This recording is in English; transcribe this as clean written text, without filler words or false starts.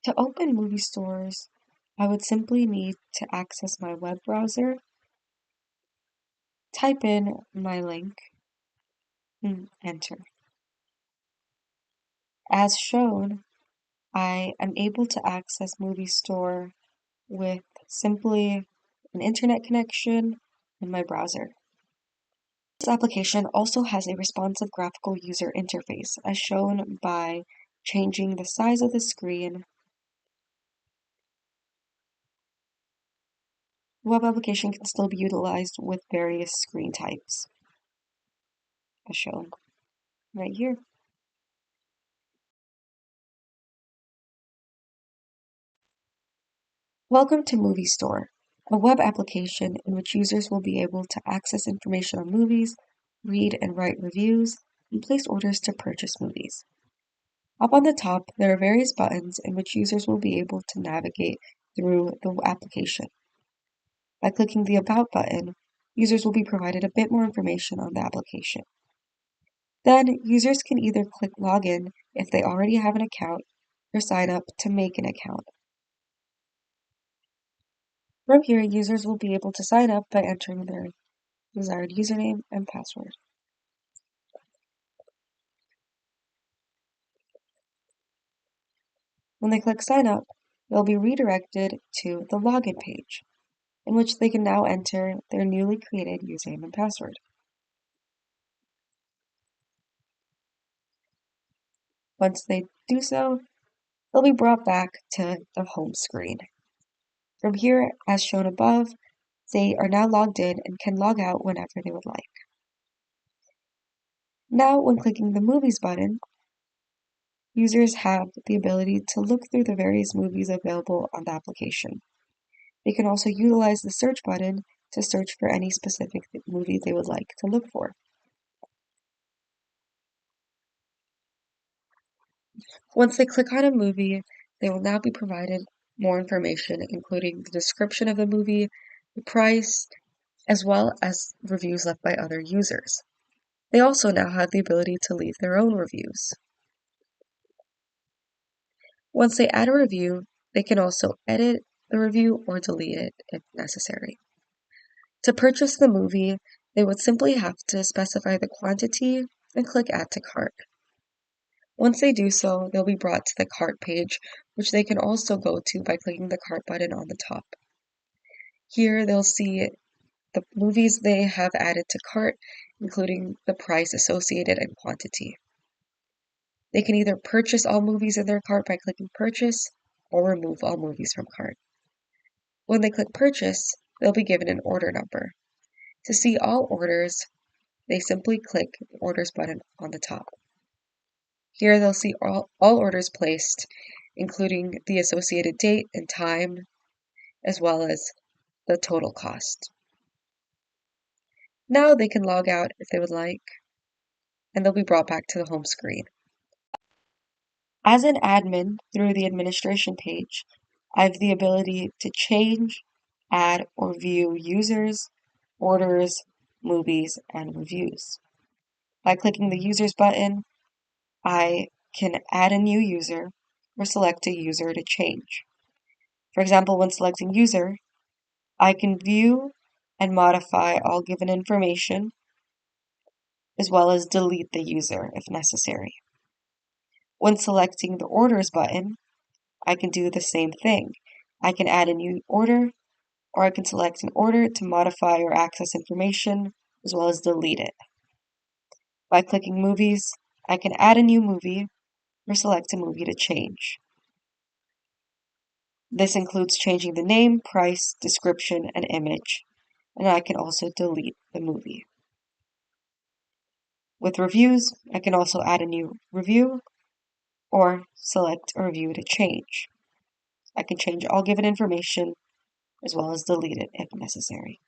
To open movie stores, I would simply need to access my web browser, type in my link, and enter. As shown, I am able to access Movie Store with simply an internet connection and my browser. This application also has a responsive graphical user interface, as shown by changing the size of the screen. The web application can still be utilized with various screen types, as shown right here. Welcome to Movie Store, a web application in which users will be able to access information on movies, read and write reviews, and place orders to purchase movies. Up on the top, there are various buttons in which users will be able to navigate through the application. By clicking the About button, users will be provided a bit more information on the application. Then, users can either click Login if they already have an account, or sign up to make an account. From here, users will be able to sign up by entering their desired username and password. When they click Sign Up, they'll be redirected to the Login page, in which they can now enter their newly created username and password. Once they do so, they'll be brought back to the home screen. From here, as shown above, they are now logged in and can log out whenever they would like. Now, when clicking the Movies button, users have the ability to look through the various movies available on the application. They can also utilize the search button to search for any specific movie they would like to look for. Once they click on a movie, they will now be provided more information, including the description of the movie, the price, as well as reviews left by other users. They also now have the ability to leave their own reviews. Once they add a review, they can also edit the review or delete it if necessary. To purchase the movie, they would simply have to specify the quantity and click Add to Cart. Once they do so, they'll be brought to the cart page, which they can also go to by clicking the cart button on the top. Here, they'll see the movies they have added to cart, including the price associated and quantity. They can either purchase all movies in their cart by clicking Purchase, or remove all movies from cart. When they click Purchase, they'll be given an order number. To see all orders, they simply click the Orders button on the top. Here they'll see all orders placed, including the associated date and time, as well as the total cost. Now they can log out if they would like, and they'll be brought back to the home screen. As an admin through the administration page, I have the ability to change, add, or view users, orders, movies, and reviews. By clicking the Users button, I can add a new user or select a user to change. For example, when selecting user, I can view and modify all given information, as well as delete the user if necessary. When selecting the Orders button, I can do the same thing. I can add a new order, or I can select an order to modify or access information, as well as delete it. By clicking Movies, I can add a new movie or select a movie to change. This includes changing the name, price, description, and image, and I can also delete the movie. With reviews, I can also add a new review or select a review to change. I can change all given information as well as delete it if necessary.